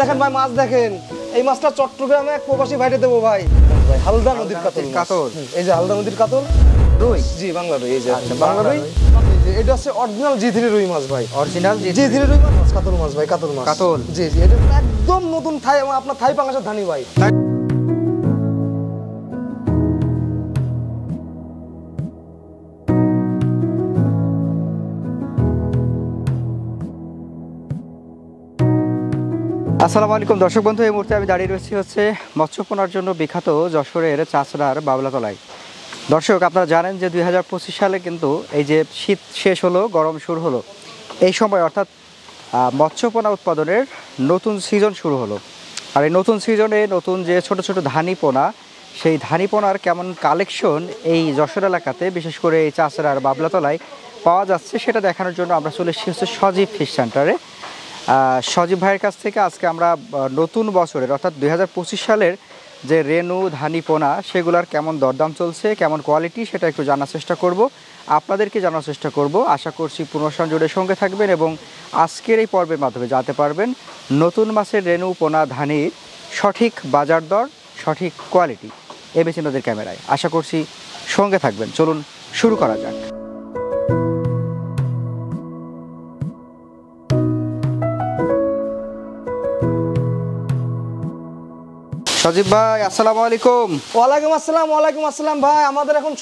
দেখেন ভাই মাছ দেখেন এই মাছটা চট্টগ্রামে এক প্রবাসী ভাইতে দেবো ভাই ভাই হালদা নদীর কাতল কাতল এই যে হালদা নদীর কাতল রুই জি বাংলা রুই এই যে বাংলা রুই এটা হচ্ছে অরিজিনাল জি3 রুই মাছ ভাই অরিজিনাল জি3 রুই মাছ কাতল মাছ ভাই কাতল মাছ কাতল জি জি এটা একদম নতুন থাই আপনার থাই পাঙ্গাসের ধানি ভাই আসসালামু আলাইকুম দর্শক বন্ধু, এই মুহূর্তে আমি দাঁড়িয়ে রয়েছি হচ্ছে মৎস্যপোনার জন্য বিখ্যাত যশোরের চাচড়ার বাবলাতলায়। দর্শক আপনারা জানেন যে 2025 সালে কিন্তু এই যে শীত শেষ হলো, গরম শুরু হলো, এই সময় অর্থাৎ মৎস্যপোনা উৎপাদনের নতুন সিজন শুরু হলো। আর এই নতুন সিজনে নতুন যে ছোট ছোট ধানিপোনা, সেই ধানিপোনার কেমন কালেকশন এই যশোর এলাকাতে বিশেষ করে এই চাচড়ার বাবলাতলায় পাওয়া যাচ্ছে সেটা দেখানোর জন্য আমরা চলে এসেছি হচ্ছে সজীব ফিশ সেন্টারে। সজীব ভাইয়ের কাছ থেকে আজকে আমরা নতুন বছরের অর্থাৎ 2025 সালের যে রেনু ধানিপোনা সেগুলোর কেমন দরদাম চলছে, কেমন কোয়ালিটি, সেটা একটু জানার চেষ্টা করব, আপনাদেরকে জানার চেষ্টা করব। আশা করছি পুরো জুড়ে সঙ্গে থাকবেন এবং আজকের এই পর্বের মাধ্যমে জানতে পারবেন নতুন মাছের রেনু পোনা ধানির সঠিক বাজার দর, সঠিক কোয়ালিটি এবিসি নদীর ক্যামেরায়। আশা করছি সঙ্গে থাকবেন। চলুন শুরু করা যাক। সজীব ভাই আসসালামু আলাইকুম। ওয়ালাইকুম আসসালাম ভাই। আমাদের এখন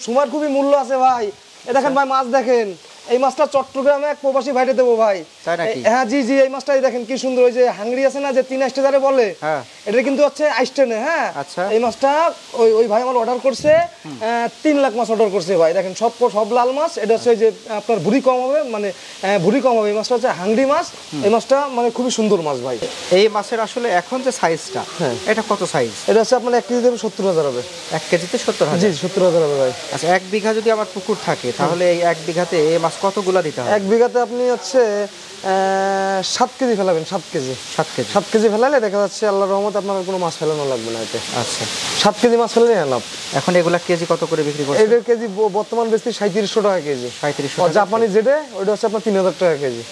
সময়ের খুবই মূল্য আছে ভাই। এ দেখেন ভাই মাছ দেখেন এই মাছটা চট্টগ্রামে এক প্রবাসী ভাইতে দেবো ভাই। হ্যাঁ জি জি এই মাছটাই দেখেন কি সুন্দর, ওই যে হাংরি আছে না যে 3 আইস্টেজারে বলে, এটা কিন্তু হচ্ছে আইস্টেনে। হ্যাঁ এই মাছটা ওই ভাই আমার অর্ডার করছে 3 লাখ মাছ অর্ডার করছে ভাই। দেখেন সব লাল মাছ। এটা হচ্ছে যে আপনার ভুঁড়ি কম হবে, মানে ভুঁড়ি কম হবে। এই মাছটা হচ্ছে হাংরি মাছ। এই মাছটা মানে খুবই সুন্দর মাছ ভাই। এই মাছের আসলে এখন যে সাইজটা, এটা কত সাইজ? এটা হচ্ছে আপনার 1 কেজিতে 70,000 হবে। 1 কেজিতে 70,000? জি 70,000 হবে ভাই। আচ্ছা 1 বিঘা যদি আমার পুকুর থাকে তাহলে এই 1 বিঘাতে এই মাছ কতগুলা দিতে হবে? 1 বিঘাতে আপনি হচ্ছে 7 কেজি ফেলাবেন। 7 কেজি ফেলালে দেখা যাচ্ছে আল্লাহর রহমতে আপনার কোনো মাছ ফেলানো লাগবে না এতে। আচ্ছা 7 কেজি মাছ ফেললে লাভ। এখন এগুলা কেজি কত করে বিক্রি করছেন? এটার কেজি বর্তমান বেচতে 3700 টাকা কেজি। 3700 টাকা। জাপানি যেটা ওটা হচ্ছে আপনার 3000 টাকা কেজি।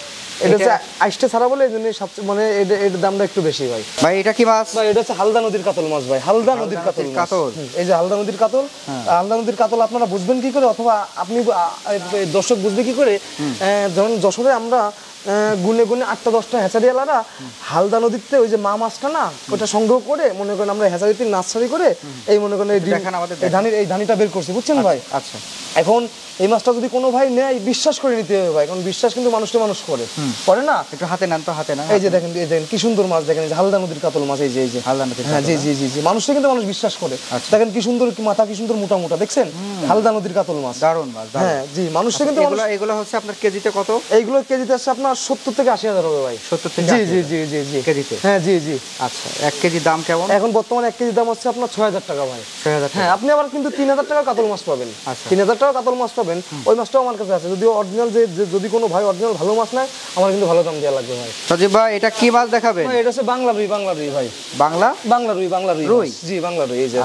এটা হচ্ছে আইসটা ছাড়া বলে এই জন্য মানে এর দামটা একটু বেশি ভাই। ভাই এটা কি মাছ? ভাই এটা হচ্ছে হালদা নদীর কাতল মাছ ভাই। হালদা নদীর কাতল। এই যে হালদা নদীর কাতল। হালদা নদীর কাতল আপনারা বুঝবেন কি করে, অথবা আপনি দর্শক বুঝবে কি করে? যখন যশোরে আমরা গুনে 8টা 10টা হ্যাচারিয়ালারা হালদা নদীতে ওই যে মা মাছটা না ওটা সংগ্রহ করে মনে করেন আমরা হ্যাচারিতে নার্সারি করে এই মনে করেন এই ধানিটা বের করছি, বুঝছেন ভাই? আচ্ছা এখন এই মাছটা যদি কোনো ভাই নেয় বিশ্বাস করে নিতে হবে ভাই, কারণ বিশ্বাস কিন্তু মানুষকে মানুষ করে না। একটু হাতে নেন তো, হাতে না। এই যে দেখেন কি সুন্দর মাছ দেখেন, এই যে হালদা নদীর কাতল মাছ। এই যে হালদা নদীর। হ্যাঁ জি জি জি জি মানুষকে কিন্তু মানুষ বিশ্বাস করে। দেখেন কি সুন্দর মাথা, কি সুন্দর মোটা মোটা, দেখছেন? হালদা নদীর কাতল মাছ, দারুণ মাছ। হ্যাঁ জি মানুষকে কিন্তু এগুলো হচ্ছে আপনার কেজিতে কত? এইগুলো কেজিতে আছে আপনার 70 থেকে 80,000 হবে ভাই। 70 থেকে? জি জি জি জি জি কেজিতে। হ্যাঁ জি জি। আচ্ছা 1 কেজির দাম কেমন এখন বর্তমানে? 1 কেজির দাম হচ্ছে আপনার 6000 টাকা ভাই। 6000? হ্যাঁ আপনি আবার কিন্তু 3000 টাকা কাতল মাছ পাবেন। 3000 টাকা কাতল মাছ পাবেন। ওই মাছটাও আমার কাছে আছে। যদি অরিজিনাল যদি কোনো ভাই অরিজিনাল ভালো মাছ নেয় আমার কিন্তু ভালো দাম দেওয়া লাগবে ভাই। সজীব ভাই এটা কি মাছ দেখাবেন? এটা হচ্ছে বাংলা রুই ভাই। বাংলা রুই জি বাংলা রুই। এই যে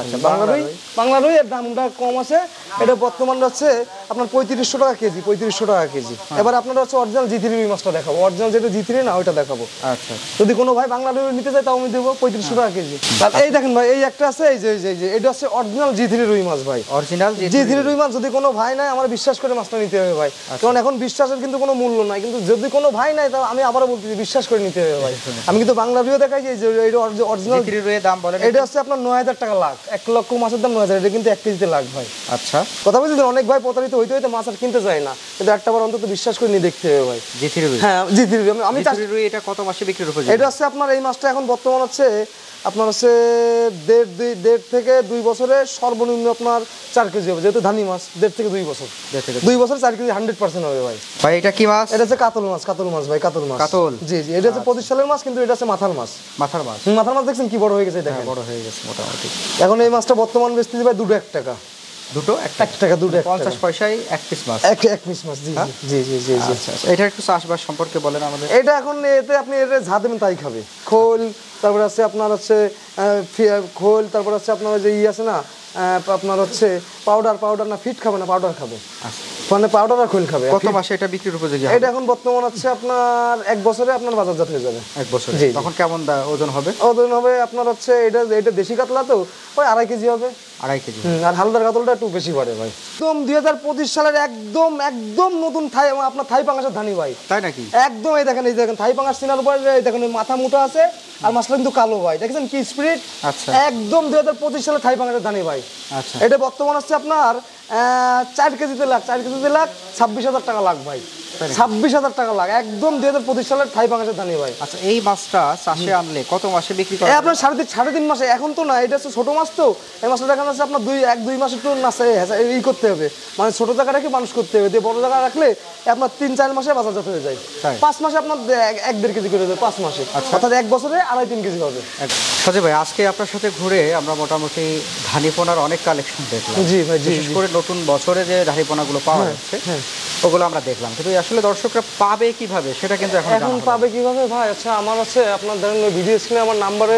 বাংলা রুই এর দামটা কম আছে। এটা বর্তমানে হচ্ছে আপনার 3500 টাকা কেজি। 3500 টাকা কেজি। এবার আপনারা হচ্ছে অরিজিনাল জি3 রুই মাছটা দেখাবো। অরিজিনাল যেটা জি3 না ওইটা দেখাবো। আচ্ছা যদি কোনো ভাই বাংলা রুই নিতে চায় তাও আমি দেবো 3500 টাকা কেজি। আর এই দেখেন ভাই এই একটা আছে, এই যে এটা হচ্ছে অরিজিনাল জি3 রুই মাছ ভাই। অরিজিনাল জি3 রুই মাছ যদি কোনো ভাই নেয় আমার বিশ্বাস করে মাছটা নিতে হবে ভাই, কারণ এখন বিশ্বাসের কিন্তু কোনো মূল্য নাই। কিন্তু যদি কোনো ভাই নেয় তাও আমি আবারও বলতেছি বিশ্বাস করে নিতে হবে ভাই। আমি কিন্তু বাংলা রুইও দেখাই যে এটা অরিজিনাল জি3 রুইয়ের দাম বলেন। এটা হচ্ছে আপনার 9000 টাকা লাখ। 1 লক্ষ মাছের দাম 9000। এটা কিন্তু 1 কেজিতে লাখ ভাই। আচ্ছা কথা বলছি, অনেক ভাই প্রতারিত হইতে মাছ আর কিনতে চায় না, কিন্তু একটা বার অন্তত বিশ্বাস করে নিয়ে দেখতে হবে ভাই। জি3 রুই। হ্যাঁ জি3 রুই। আমি জি3 রুই এটা কত মাসে বিক্রির উপযোগী? এটা হচ্ছে আপনার এই মাছটা এখন বর্তমান হচ্ছে আপনার হচ্ছে 1.5 থেকে 2 বছরে সর্বনিম্ন আপনার 4 কেজি হবে, যেহেতু ধানি মাছ। 1.5 থেকে 2 বছর। 2 বছর 4 কেজি 100% হবে ভাই। ভাই এটা কি মাছ? এটা হচ্ছে কাতল মাছ ভাই। কাতল জি জি। এটা হচ্ছে 25 সালের মাছ, কিন্তু এটা হচ্ছে মাথার মাছ। মাথার মাছ দেখছেন কি বড় হয়ে গেছে? দেখেন বড় হয়ে গেছে মোটামুটি। এখন এই মাছটা বর্তমান বেচতে ভাই 2 টাকা। 1 টাকা 50 পয়সায় 1 পিস মাছ। 1 পিস মাছ জি জি জি জি জি। আচ্ছা এটা একটু চাষবাস সম্পর্কে বলেন আমাদের। এটা এখন এতে আপনি এটা যা দেবেন তাই খাবে। খোল, তারপর আছে আপনার হচ্ছে খোল, তারপর আছে আপনার যে আছে না আপনার হচ্ছে পাউডার না ফিট খাবে না, পাউডার খাবে। মানে পাউডার আর খৈল খাবে। কত মাসে এটা বিক্রির উপযোগী? এটা এখন বর্তমান হচ্ছে আপনার 1 বছরে আপনার বাজারজাত হয়ে যাবে। 1 বছরে তখন কেমন ওজন হবে? ওজন হবে আপনার হচ্ছে এটা দেশি কাতলা তো ওই 2.5 কেজি হবে। 2.5 কেজি। আর হালদার কাতলটা একটু বেশি পড়ে ভাই। একদম 2025 সালের একদম নতুন থাই আপনার থাই পাঙ্গাসের ধানি ভাই। তাই নাকি? একদম এই দেখেন থাই পাঙ্গাস চিনার উপরে দেখেন মাথা মোটা আছে আর মাছটা কিন্তু কালো ভাই। দেখেন কি স্পিরিট। আচ্ছা, একদম 2025 সালে থাই পাঙ্গাসের ধানি ভাই। আচ্ছা, এটা বর্তমান হচ্ছে আপনার 4 কেজিতে লাখ 26,000 টাকা লাখ ভাই। 26,000 টাকা লাখ একদম 2025 সালের থাই পাঙ্গাসের ধানি ভাই। আচ্ছা, এই মাছটা চাষে আনলে কত মাসে বিক্রি করা? আপনার 3.5 মাসে। এখন তো না, এটা হচ্ছে ছোট মাছ তো, এই মাছটা দেখা যাচ্ছে আপনার 2 মাস একটু নাচে ই করতে হবে, মানে ছোট জায়গা রেখে মানুষ করতে হবে। দিয়ে বড় জায়গা রাখলে আপনার 3-4 মাসে বাজারজাত হয়ে যায়। 5 মাসে আপনার 1-1.5 কেজি করে দেবে 5 মাসে। অর্থাৎ 1 বছরে 2.5-3 কেজি হবে। সজীব ভাই, আজকে আপনার সাথে ঘুরে আমরা মোটামুটি ধানিপোনার অনেক কালেকশন দেখলাম। জি ভাই, জি। বিশেষ করে নতুন বছরে যে ধানিপোনাগুলো পাওয়া যাচ্ছে ওগুলো আমরা দেখলাম, কিন্তু আসলে দর্শকরা পাবে কিভাবে সেটা কিন্তু এখন পাবে কিভাবে ভাই? আচ্ছা, আমার হচ্ছে আপনার ধরেন ভিডিও স্ক্রিনে আমার নাম্বারে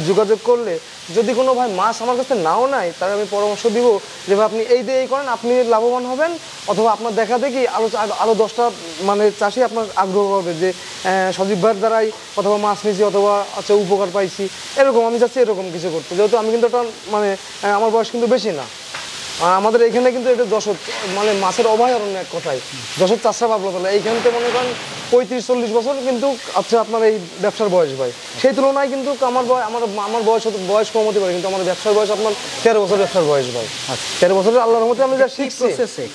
যোগাযোগ করলে যদি কোনো ভাই মাছ আমার কাছে নাও নাই, তাহলে আমি পরামর্শ দিব যে ভাই আপনি এই দিয়ে এই করেন, আপনি লাভবান হবেন। অথবা আপনার দেখা দেখি আরও 10টা মানে চাষি আপনার আগ্রহ হবে যে সজীব ভাইয়ের দ্বারাই অথবা মাছ নিয়েছি অথবা আচ্ছা উপকার পাইছি, এরকম আমি চাচ্ছি এরকম কিছু করতে। যেহেতু আমি কিন্তু একটা মানে আমার বয়স কিন্তু বেশি না, আমাদের এখানে কিন্তু এটা যশোর মানে মাছের অভয়ারণ্য এক কথায়, যশোর চাষরা বাবলাতলা এইখান থেকে মনে করেন 35-40 বছর কিন্তু আচ্ছা আপনার এই ব্যবসার বয়স ভাই। সেই তুলনায় কিন্তু আমার বয়স কম হতে পারে, কিন্তু আমার ব্যবসার বয়স আপনার 13 বছর ব্যবসার বয়স ভাই। 13 বছরের আল্লাহর রহমতে আমি যা শিখছি।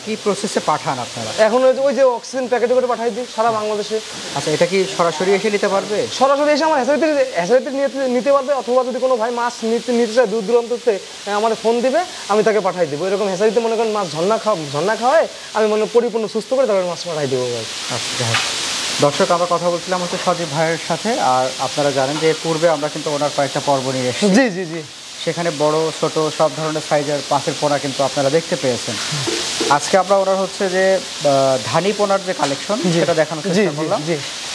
কি প্রসেসে পাঠান আপনারা? এখন ওই যে অক্সিজেন প্যাকেটে করে পাঠাই দিই সারা বাংলাদেশে। আচ্ছা, এটা কি সরাসরি এসে নিতে পারবে? সরাসরি এসে আমার হ্যাচারিতে নিতে পারবে, অথবা যদি কোনো ভাই মাছ নিতে চায় দূর দূরান্ততে আমার ফোন দিবে, আমি তাকে পাঠাই দেবো। এরকম হ্যাচারিতে মনে করেন মাছ ঝর্ণা খাওয়ায় আমি মনে পরিপূর্ণ সুস্থ করে তারপরে মাছ পাঠাই দেবো ভাই। আচ্ছা, দর্শক আমরা কথা বলছিলাম হচ্ছে সজীব ভাইয়ের সাথে, আর আপনারা জানেন যে পূর্বে আমরা কিন্তু ওনার কয়েকটা পর্ব নিয়ে এসেছি। জি জি জি। সেখানে বড় ছোট সব ধরনের সাইজের মাছের পোনা কিন্তু আপনারা দেখতে পেয়েছেন। আজকে আমরা ওনার হচ্ছে যে ধানি পোনার যে কালেকশন সেটা দেখানোর চেষ্টা করলাম।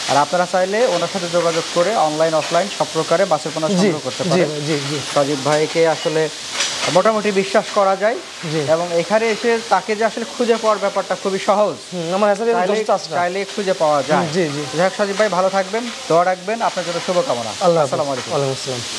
আর আপনারা চাইলে ওনার সাথে যোগাযোগ করে অনলাইন অফলাইন সব প্রকারে মাছের পোনা সংগ্রহ করতে পারেন। সজীব ভাইকে আসলে মোটামুটি বিশ্বাস করা যায়, এবং এখানে এসে তাকে যে আসলে খুঁজে পাওয়ার ব্যাপারটা খুবই সহজ, চাইলে খুঁজে পাওয়া যায়। যাই হোক, সজীব ভাই ভালো থাকবেন, দোয়া রাখবেন, আপনার জন্য শুভকামনা। আসসালামু আলাইকুম।